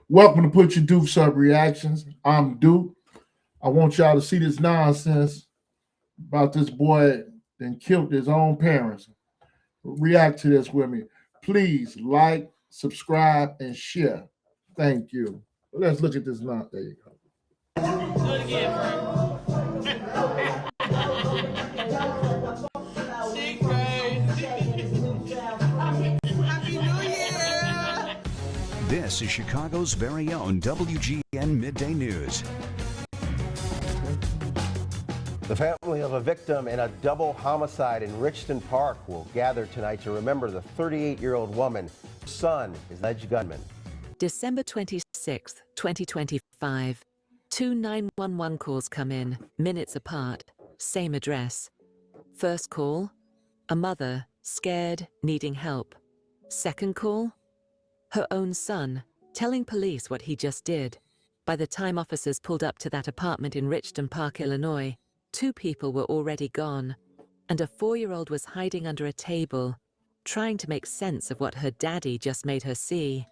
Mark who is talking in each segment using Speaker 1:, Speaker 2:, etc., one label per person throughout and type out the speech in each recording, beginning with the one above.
Speaker 1: Welcome to Put Your Dukes Up Reactions. I'm Duke. I want y'all to see this nonsense about this boy that killed his own parents. React to this with me. Please like, subscribe, and share. Thank you. Let's look at this now. There you go. Do it again,
Speaker 2: This is Chicago's very own WGN Midday News.
Speaker 3: The family of a victim in a double homicide in Richton Park will gather tonight to remember the 38-year-old woman. Her son is the alleged gunman.
Speaker 4: December 26th, 2025. Two 911 calls come in, minutes apart, same address. First call, a mother, scared, needing help. Second call, her own son, telling police what he just did. By the time officers pulled up to that apartment in Richton Park, Illinois, two people were already gone, and a 4-year-old was hiding under a table, trying to make sense of what her daddy just made her see.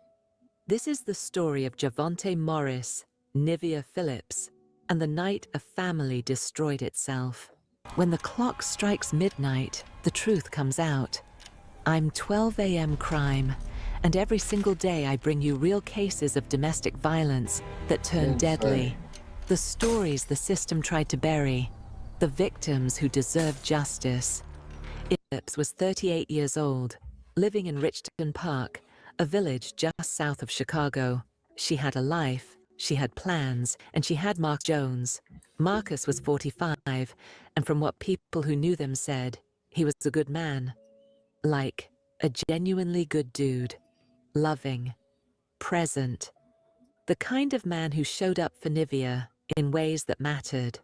Speaker 4: This is the story of Javonte Morris, Nivea Phillips, and the night a family destroyed itself. When the clock strikes midnight, the truth comes out. I'm 12 a.m. crime, and every single day I bring you real cases of domestic violence that turn deadly. The stories the system tried to bury, the victims who deserve justice. Phillips was 38 years old, living in Richton Park, a village just south of Chicago. She had a life, she had plans, and she had Mark Jones. Marcus was 45, and from what people who knew them said, he was a good man. Like, a genuinely good dude. Loving. Present. The kind of man who showed up for Nivea in ways that mattered.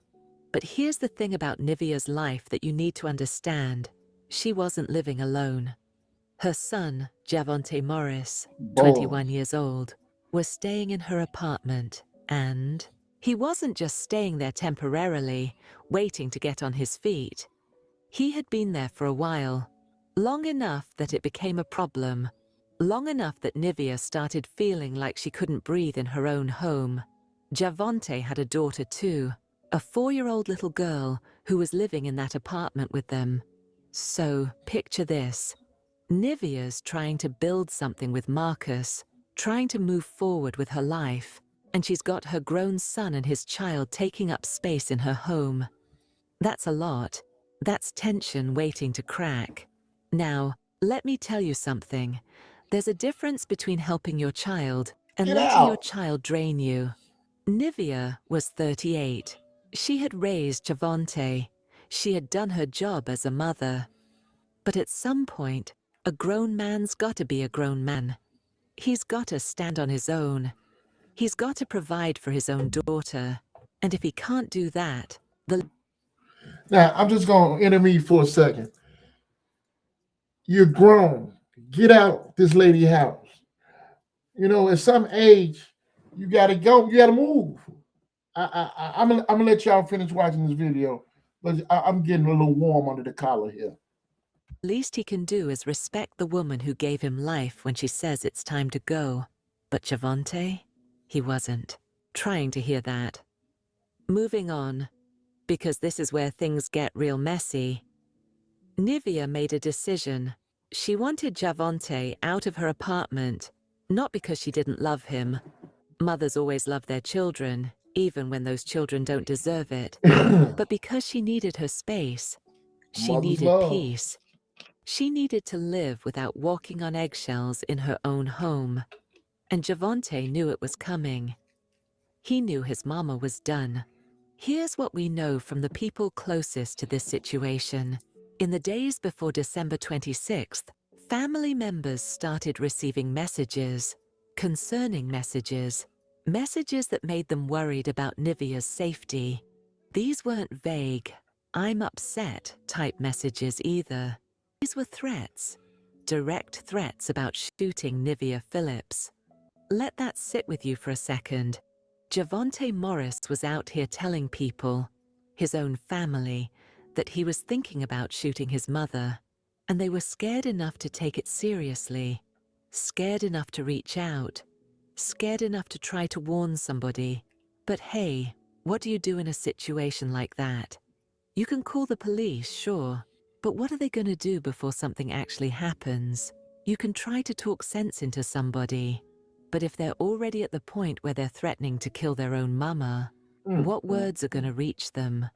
Speaker 4: But here's the thing about Nivea's life that you need to understand. She wasn't living alone. Her son, Javonte Morris, 21 years old, was staying in her apartment, and he wasn't just staying there temporarily, waiting to get on his feet. He had been there for a while, long enough that it became a problem, long enough that Nivea started feeling like she couldn't breathe in her own home. Javonte had a daughter too, a 4-year-old little girl who was living in that apartment with them. So, picture this. Nivea's trying to build something with Marcus, trying to move forward with her life, and she's got her grown son and his child taking up space in her home. That's a lot. That's tension waiting to crack. Now, let me tell you something. There's a difference between helping your child and letting your child drain you. Nivea was 38. She had raised Javonte. She had done her job as a mother. But at some point, a grown man's got to be a grown man. He's got to stand on his own. He's got to provide for his own daughter. And if he can't do that,
Speaker 1: Now, I'm just going to intervene for a second. You're grown. Get out this lady's house. You know, at some age, you got to go. You got to move. I'm gonna let y'all finish watching this video, but I'm getting a little warm under the collar here.
Speaker 4: least he can do is respect the woman who gave him life when she says it's time to go. But Javonte, he wasn't trying to hear that. Moving on, because this is where things get real messy. Nivea made a decision. She wanted Javonte out of her apartment, not because she didn't love him. Mothers always love their children, even when those children don't deserve it, but because she needed her space. She needed peace. She needed to live without walking on eggshells in her own home. And Javonte knew it was coming. He knew his mama was done. Here's what we know from the people closest to this situation. In the days before December 26th, family members started receiving messages, concerning messages, messages that made them worried about Nivea's safety. These weren't vague, "I'm upset" type messages either. These were threats, direct threats about shooting Nivea Phillips. Let that sit with you for a second. Javonte Morris was out here telling people, his own family, that he was thinking about shooting his mother, and they were scared enough to take it seriously, scared enough to reach out, scared enough to try to warn somebody. But hey, what do you do in a situation like that? You can call the police, sure, but what are they going to do before something actually happens? You can try to talk sense into somebody, but if they're already at the point where they're threatening to kill their own mama, what words are going to reach them?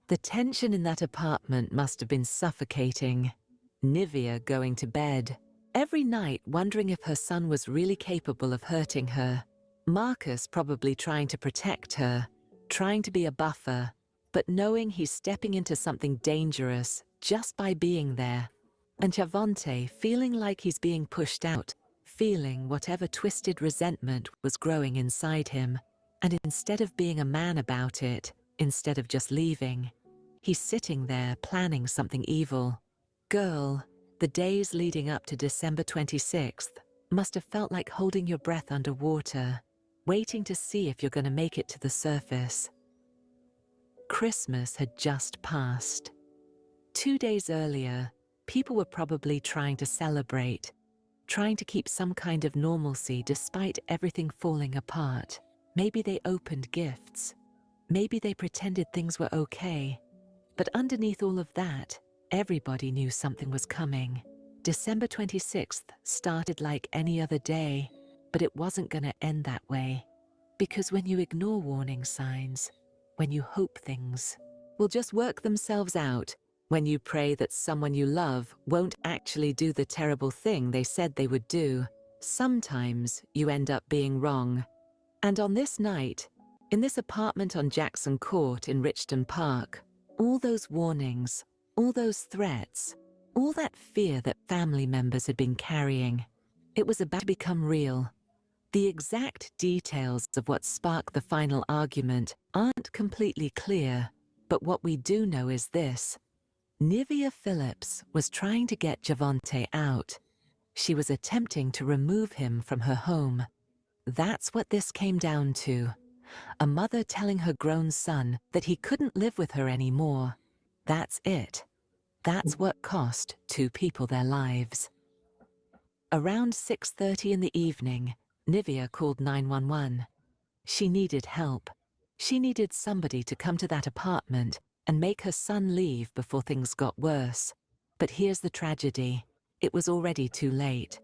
Speaker 4: The tension in that apartment must have been suffocating. Nivea going to bed every night wondering if her son was really capable of hurting her. Marcus probably trying to protect her, trying to be a buffer, but knowing he's stepping into something dangerous just by being there. And Javante feeling like he's being pushed out, feeling whatever twisted resentment was growing inside him. And instead of being a man about it, instead of just leaving, he's sitting there planning something evil. Girl, the days leading up to December 26th must have felt like holding your breath underwater, waiting to see if you're going to make it to the surface. Christmas had just passed. 2 days earlier, people were probably trying to celebrate, trying to keep some kind of normalcy despite everything falling apart. Maybe they opened gifts. Maybe they pretended things were okay. But underneath all of that, everybody knew something was coming. December 26th started like any other day, but it wasn't going to end that way. Because when you ignore warning signs, when you hope things will just work themselves out, when you pray that someone you love won't actually do the terrible thing they said they would do, sometimes you end up being wrong. And on this night, in this apartment on Jackson Court in Richton Park, all those warnings, all those threats, all that fear that family members had been carrying, it was about to become real. The exact details of what sparked the final argument aren't completely clear, but what we do know is this. Nivea Phillips was trying to get Javante out. She was attempting to remove him from her home. That's what this came down to. A mother telling her grown son that he couldn't live with her anymore. That's it. That's what cost 2 people their lives. Around 6:30 in the evening, Nivea called 911. She needed help. She needed somebody to come to that apartment and make her son leave before things got worse. But here's the tragedy. It was already too late.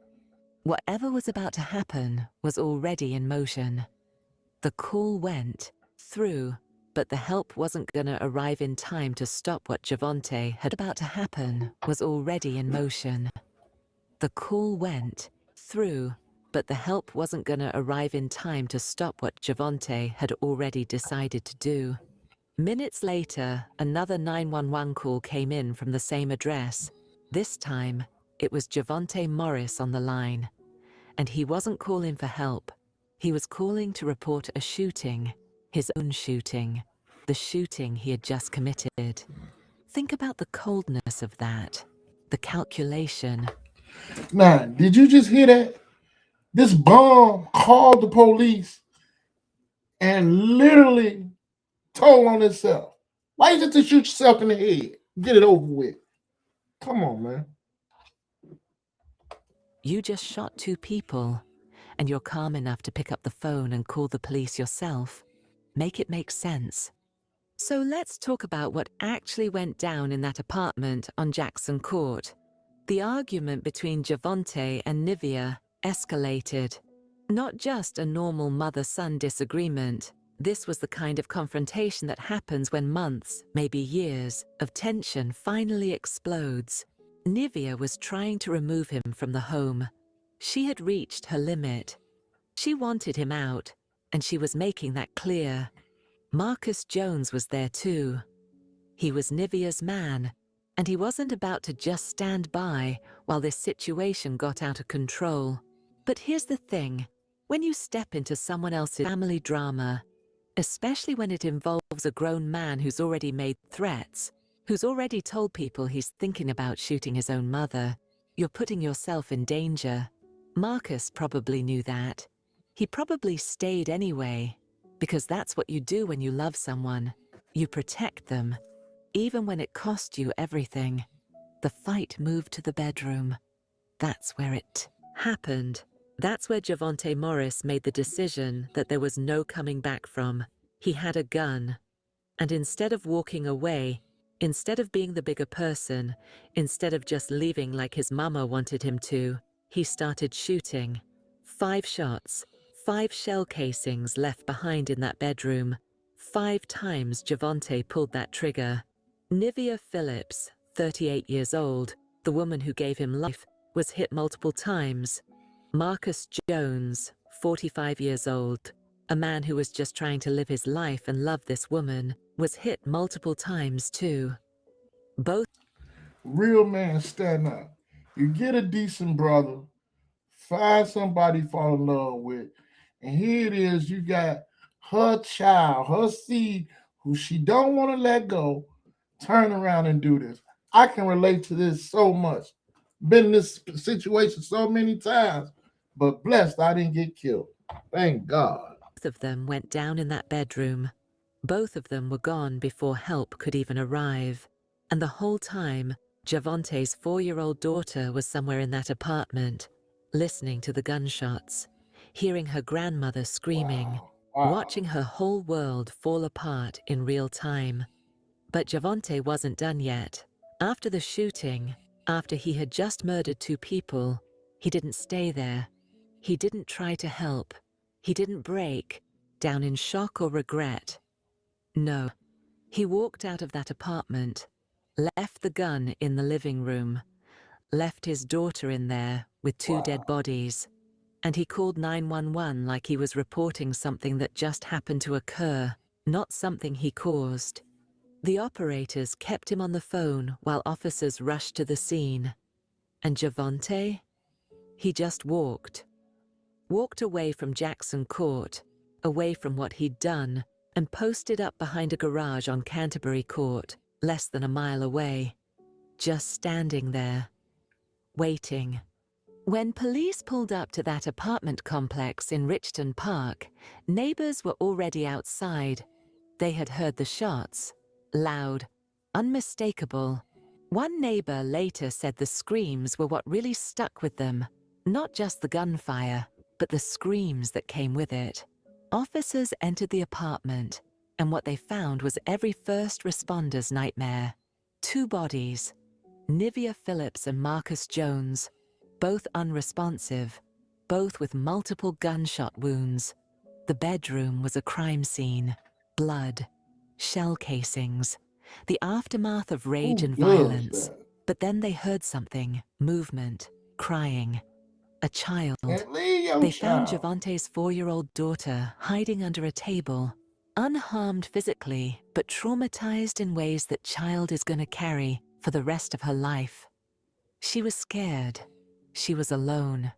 Speaker 4: Whatever was about to happen was already in motion. The call went through, but the help wasn't gonna arrive in time to stop what Javante had about to happen was already in motion. The call went through, but the help wasn't gonna arrive in time to stop what Javante had already decided to do. Minutes later, another 911 call came in from the same address. This time, it was Javante Morris on the line. And he wasn't calling for help. He was calling to report a shooting, his own shooting, the shooting he had just committed. Think about the coldness of that, the calculation.
Speaker 1: Now, did you just hear that? This bum called the police and literally told on himself. Why you just to shoot yourself in the head? Get it over with. Come on, man.
Speaker 4: You just shot 2 people, and you're calm enough to pick up the phone and call the police yourself. Make it make sense. So let's talk about what actually went down in that apartment on Jackson Court. The argument between Javante and Nivea escalated. Not just a normal mother-son disagreement. This was the kind of confrontation that happens when months, maybe years, of tension finally explodes. Nivea was trying to remove him from the home. She had reached her limit. She wanted him out, and she was making that clear. Marcus Jones was there too. He was Nivea's man, and he wasn't about to just stand by while this situation got out of control. But here's the thing. When you step into someone else's family drama, especially when it involves a grown man who's already made threats, who's already told people he's thinking about shooting his own mother, you're putting yourself in danger. Marcus probably knew that. He probably stayed anyway, because that's what you do when you love someone. You protect them, even when it cost you everything. The fight moved to the bedroom. That's where it happened. That's where Javonte Morris made the decision that there was no coming back from. He had a gun. And instead of walking away, instead of being the bigger person, instead of just leaving like his mama wanted him to, he started shooting. 5 shots, 5 shell casings left behind in that bedroom. 5 times Javonte pulled that trigger. Nivea Phillips, 38 years old, the woman who gave him life, was hit multiple times. Marcus Jones, 45 years old, a man who was just trying to live his life and love this woman, was hit multiple times too. Both
Speaker 1: Real man stand up. You get a decent brother, find somebody to fall in love with, and here it is, you got her child, her seed, who she don't want to let go, turn around and do this. I can relate to this so much. Been in this situation so many times, but blessed I didn't get killed. Thank God.
Speaker 4: of them went down in that bedroom. Both of them were gone before help could even arrive. And the whole time, Javonte's 4-year-old daughter was somewhere in that apartment, listening to the gunshots, hearing her grandmother screaming,
Speaker 1: Wow.
Speaker 4: watching her whole world fall apart in real time. But Javonte wasn't done yet. After the shooting, after he had just murdered 2 people, he didn't stay there. He didn't try to help. He didn't break down in shock or regret. No, he walked out of that apartment, left the gun in the living room, left his daughter in there with 2 dead bodies, and he called 911 like he was reporting something that just happened to occur, not something he caused. The operators kept him on the phone while officers rushed to the scene. And Javonte? He just walked away from Jackson Court, away from what he'd done, and posted up behind a garage on Canterbury Court, less than a mile away, just standing there, waiting. When police pulled up to that apartment complex in Richton Park, neighbors were already outside. They had heard the shots, loud, unmistakable. One neighbor later said the screams were what really stuck with them, not just the gunfire, but the screams that came with it. Officers entered the apartment, and what they found was every first responder's nightmare. 2 bodies, Nivea Phillips and Marcus Jones, both unresponsive, both with multiple gunshot wounds. The bedroom was a crime scene. Blood, shell casings, the aftermath of rage
Speaker 1: Who
Speaker 4: and
Speaker 1: does
Speaker 4: violence.
Speaker 1: that?
Speaker 4: But then they heard something, movement, crying. A child.
Speaker 1: And leave your
Speaker 4: They found
Speaker 1: child.
Speaker 4: Javonte's 4-year-old daughter hiding under a table, unharmed physically, but traumatized in ways that child is going to carry for the rest of her life. She was scared. She was alone.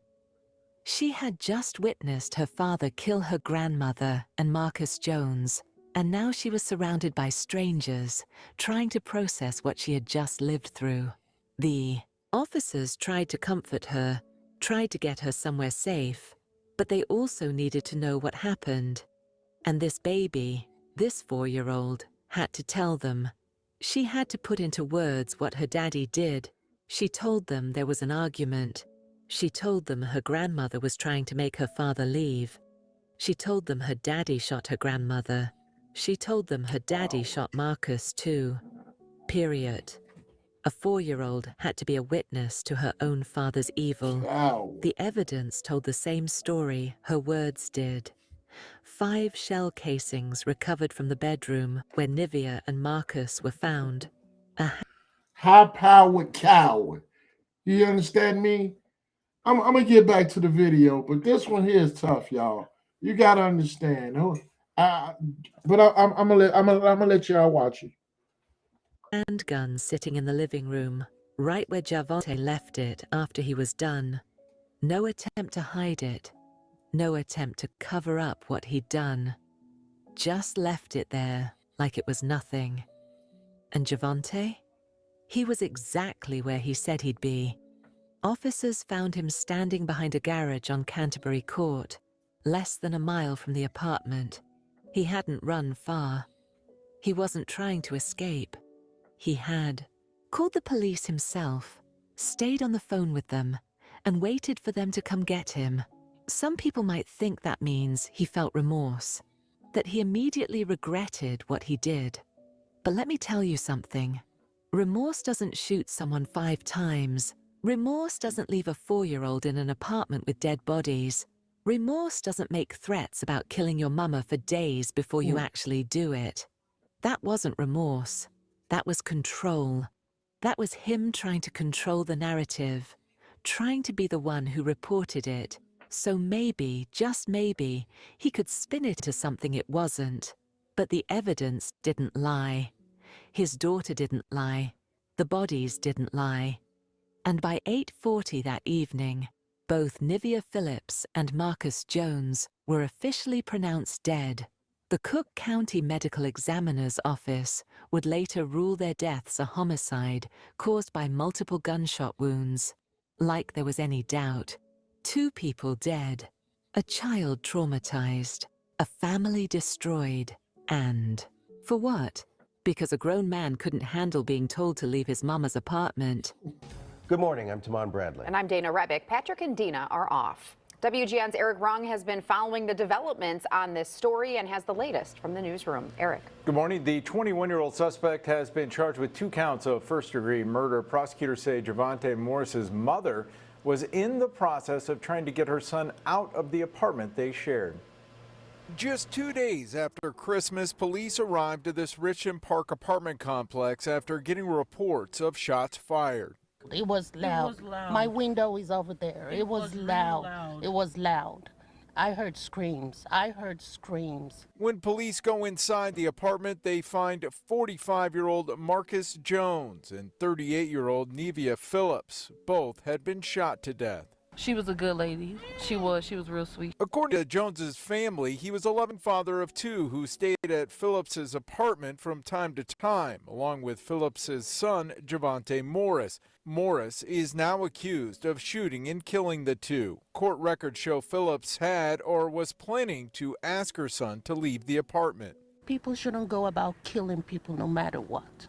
Speaker 4: She had just witnessed her father kill her grandmother and Marcus Jones, and now she was surrounded by strangers, trying to process what she had just lived through. The officers tried to comfort her, tried to get her somewhere safe, but they also needed to know what happened. And this baby, this 4-year-old, had to tell them. She had to put into words what her daddy did. She told them there was an argument. She told them her grandmother was trying to make her father leave. She told them her daddy shot her grandmother. She told them her daddy shot Marcus too. Period. A 4-year-old had to be a witness to her own father's evil.
Speaker 1: Child.
Speaker 4: The evidence told the same story her words did. 5 shell casings recovered from the bedroom where Nivea and Marcus were found. A
Speaker 1: High-powered coward. You understand me? I'm gonna get back to the video, but this one here is tough, y'all. You gotta understand. But I'm gonna let y'all watch it.
Speaker 4: handgun sitting in the living room, right where Javonte left it after he was done. No attempt to hide it. No attempt to cover up what he'd done. Just left it there like it was nothing. And Javonte? He was exactly where he said he'd be. Officers found him standing behind a garage on Canterbury Court, less than a mile from the apartment. He hadn't run far. He wasn't trying to escape. He had called the police himself, stayed on the phone with them, and waited for them to come get him. Some people might think that means he felt remorse, that he immediately regretted what he did. But let me tell you something. Remorse doesn't shoot someone 5 times. Remorse doesn't leave a 4-year-old in an apartment with dead bodies. Remorse doesn't make threats about killing your mama for days before you actually do it. That wasn't remorse. That was control. That was him trying to control the narrative, trying to be the one who reported it. So maybe, just maybe, he could spin it to something it wasn't. But the evidence didn't lie. His daughter didn't lie. The bodies didn't lie. And by 8:40 that evening, both Nivea Phillips and Marcus Jones were officially pronounced dead. The Cook County Medical Examiner's Office would later rule their deaths a homicide caused by multiple gunshot wounds. Like there was any doubt. 2 people dead, a child traumatized, a family destroyed, and for what? Because a grown man couldn't handle being told to leave his mama's apartment.
Speaker 3: Good morning, I'm Tamon Bradley.
Speaker 5: And I'm Dana Rebick. Patrick and Dina are off. WGN's Eric Rung has been following the developments on this story and has the latest from the newsroom. Eric.
Speaker 6: Good morning. The 21-year-old suspect has been charged with 2 counts of first-degree murder. Prosecutors say Javante Morris's mother was in the process of trying to get her son out of the apartment they shared.
Speaker 7: Just 2 days after Christmas, police arrived at this Richmond Park apartment complex after getting reports of shots fired.
Speaker 8: It was loud. My window is over there. It was loud. It was loud. I heard screams.
Speaker 7: When police go inside the apartment, they find 45-year-old Marcus Jones and 38-year-old Nivea Phillips. Both had been shot to death.
Speaker 9: She was a good lady. She was real sweet.
Speaker 7: According to Jones's family, he was a loving father of 2 who stayed at Phillips's apartment from time to time, along with Phillips's son, Javante Morris. Morris is now accused of shooting and killing the 2. Court records show Phillips had or was planning to ask her son to leave the apartment.
Speaker 8: People shouldn't go about killing people no matter what.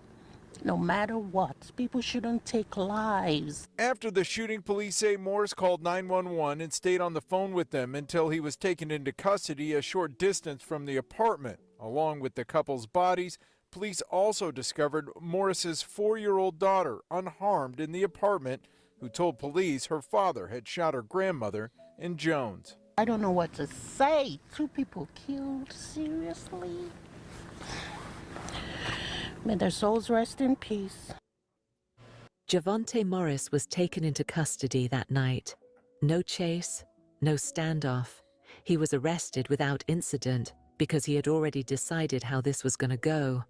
Speaker 8: No matter what, people shouldn't take lives.
Speaker 7: After the shooting, police say Morris called 911 and stayed on the phone with them until he was taken into custody a short distance from the apartment. Along with the couple's bodies, police also discovered Morris's 4-year-old daughter unharmed in the apartment, who told police her father had shot her grandmother and Jones.
Speaker 8: I don't know what to say. 2 people killed? Seriously? May their souls rest in peace.
Speaker 4: Javante Morris was taken into custody that night. No chase, no standoff. He was arrested without incident because he had already decided how this was going to go.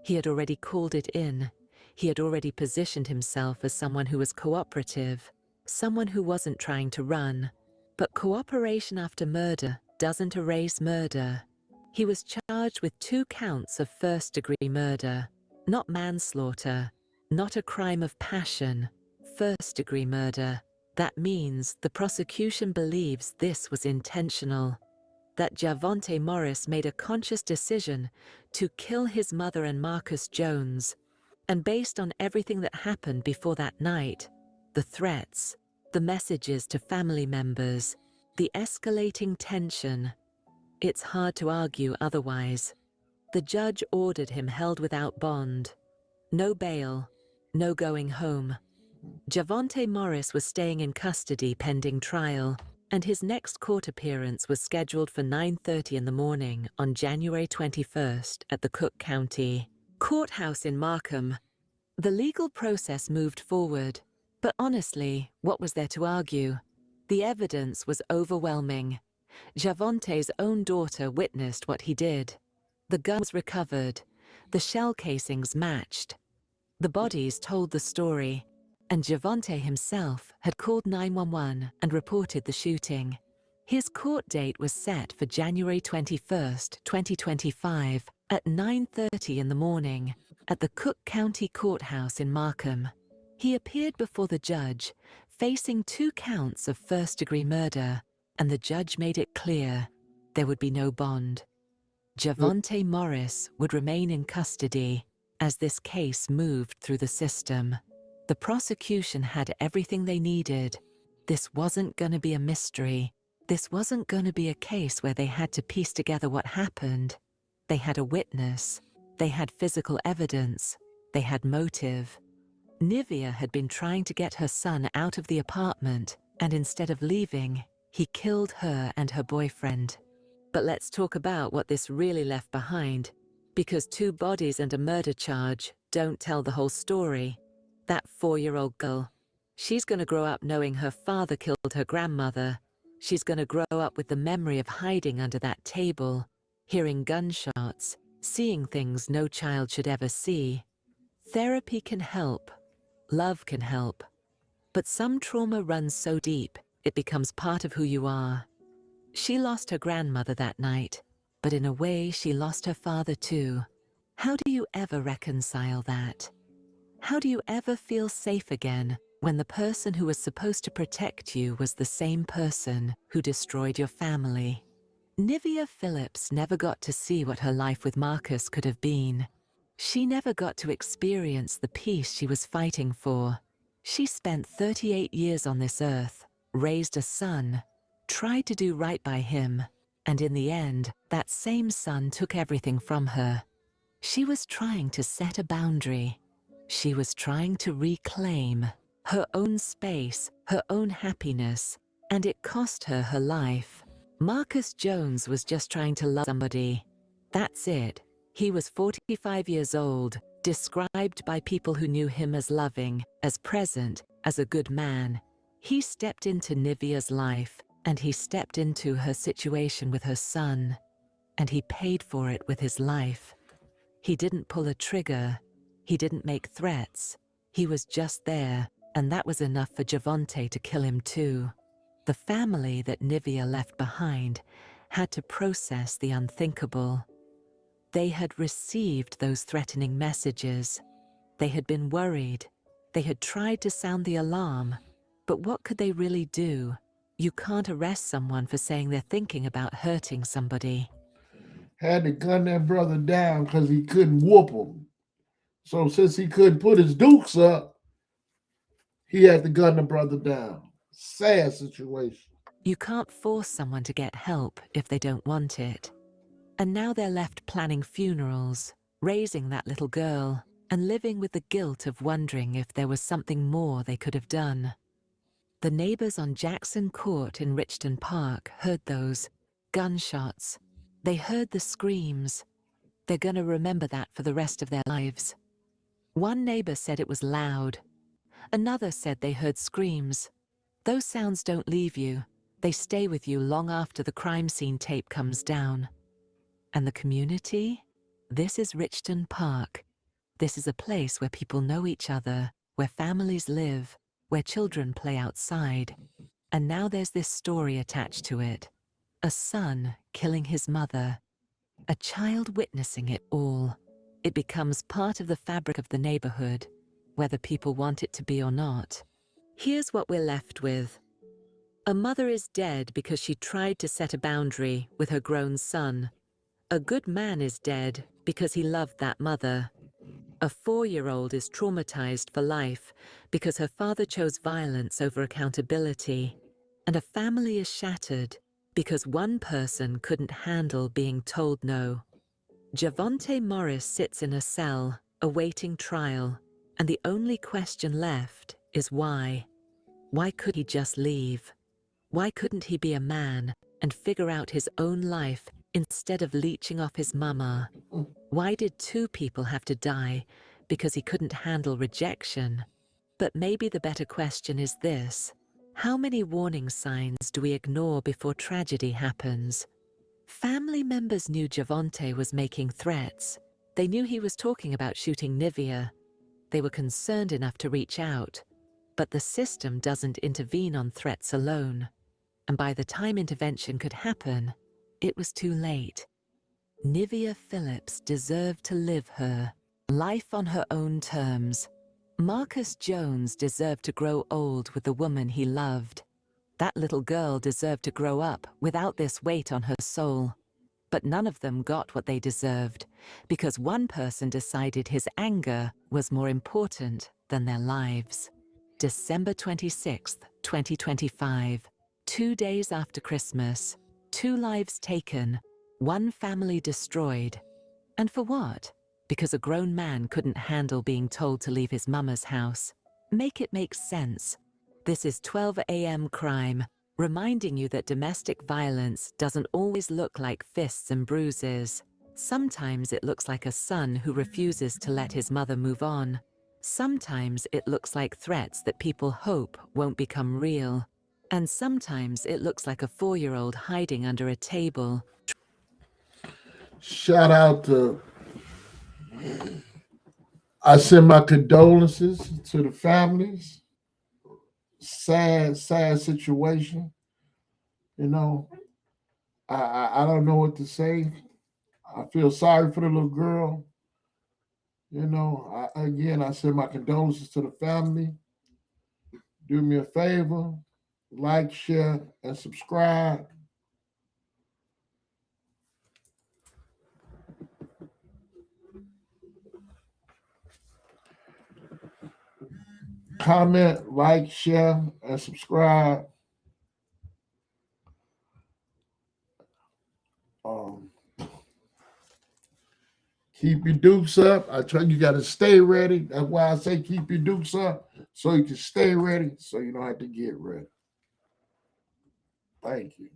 Speaker 4: He had already called it in. He had already positioned himself as someone who was cooperative, someone who wasn't trying to run. But cooperation after murder doesn't erase murder. He was charged with 2 counts of first-degree murder, not manslaughter, not a crime of passion, first-degree murder. That means the prosecution believes this was intentional, that Javante Morris made a conscious decision to kill his mother and Marcus Jones. And based on everything that happened before that night, the threats, the messages to family members, the escalating tension, it's hard to argue otherwise. The judge ordered him held without bond. No bail, no going home. Javante Morris was staying in custody pending trial, and his next court appearance was scheduled for 9:30 in the morning on January 21st at the Cook County Courthouse in Markham. The legal process moved forward, but honestly, what was there to argue? The evidence was overwhelming. Javante's own daughter witnessed what he did. The gun was recovered. The shell casings matched. The bodies told the story, and Javante himself had called 911 and reported the shooting. His court date was set for January 21st, 2025 at 9:30 in the morning at the Cook County Courthouse in Markham. He appeared before the judge, facing 2 counts of first-degree murder, and the judge made it clear there would be no bond. Javante Morris would remain in custody as this case moved through the system. The prosecution had everything they needed. This wasn't going to be a mystery. This wasn't going to be a case where they had to piece together what happened. They had a witness. They had physical evidence. They had motive. Nivea had been trying to get her son out of the apartment, and instead of leaving, he killed her and her boyfriend. But let's talk about what this really left behind, because 2 bodies and a murder charge don't tell the whole story. That 4-year-old girl, she's going to grow up knowing her father killed her grandmother. She's going to grow up with the memory of hiding under that table, hearing gunshots, seeing things no child should ever see. Therapy can help. Love can help. But some trauma runs so deep, it becomes part of who you are. She lost her grandmother that night, but in a way she lost her father too. How do you ever reconcile that? How do you ever feel safe again when the person who was supposed to protect you was the same person who destroyed your family? Nivea Phillips never got to see what her life with Marcus could have been. She never got to experience the peace she was fighting for. She spent 38 years on this earth, raised a son, tried to do right by him, and in the end, that same son took everything from her. She was trying to set a boundary. She was trying to reclaim her own space, her own happiness, and it cost her her life. Marcus Jones was just trying to love somebody. That's it. He was 45 years old, described by people who knew him as loving, as present, as a good man. He stepped into Nivea's life, and he stepped into her situation with her son, and he paid for it with his life. He didn't pull a trigger. He didn't make threats. He was just there, and that was enough for Javonte to kill him too. The family that Nivea left behind had to process the unthinkable. They had received those threatening messages. They had been worried. They had tried to sound the alarm. But what could they really do? You can't arrest someone for saying they're thinking about hurting somebody.
Speaker 1: Had to gun that brother down because he couldn't whoop him. So since he couldn't put his dukes up, he had to gun the brother down. Sad situation.
Speaker 4: You can't force someone to get help if they don't want it. And now they're left planning funerals, raising that little girl, and living with the guilt of wondering if there was something more they could have done. The neighbors on Jackson Court in Richton Park heard those gunshots. They heard the screams. They're going to remember that for the rest of their lives. One neighbor said it was loud. Another said they heard screams. Those sounds don't leave you. They stay with you long after the crime scene tape comes down. And the community? This is Richton Park. This is a place where people know each other, where families live, where children play outside. And now there's this story attached to it. A son killing his mother. A child witnessing it all. It becomes part of the fabric of the neighborhood, whether people want it to be or not. Here's what we're left with. A mother is dead because she tried to set a boundary with her grown son. A good man is dead because he loved that mother. A 4-year-old is traumatized for life because her father chose violence over accountability. And a family is shattered because one person couldn't handle being told no. Javonte Morris sits in a cell, awaiting trial, and the only question left is why. Why could he just leave? Why couldn't he be a man and figure out his own life instead of leeching off his mama? Why did 2 people have to die because he couldn't handle rejection? But maybe the better question is this: how many warning signs do we ignore before tragedy happens? Family members knew Javonte was making threats. They knew he was talking about shooting Nivea. They were concerned enough to reach out. But the system doesn't intervene on threats alone. And by the time intervention could happen, it was too late. Nivea Phillips deserved to live her life on her own terms. Marcus Jones deserved to grow old with the woman he loved. That little girl deserved to grow up without this weight on her soul. But none of them got what they deserved, because one person decided his anger was more important than their lives. December 26th, 2025. 2 days after Christmas, 2 lives taken, 1 family destroyed. And for what? Because a grown man couldn't handle being told to leave his mama's house. Make it make sense. This is 12 a.m. crime, reminding you that domestic violence doesn't always look like fists and bruises. Sometimes it looks like a son who refuses to let his mother move on. Sometimes it looks like threats that people hope won't become real. And sometimes it looks like a 4-year-old hiding under a table.
Speaker 1: Shout out to, I send my condolences to the families. Sad situation. You know, I don't know what to say. I feel sorry for the little girl. You know, I send my condolences to the family. Do me a favor, like, share, and subscribe. Comment, like, share, and subscribe. Keep your dukes up. I tell you, got to stay ready. That's why I say keep your dukes up so you can stay ready so you don't have to get ready. Thank you.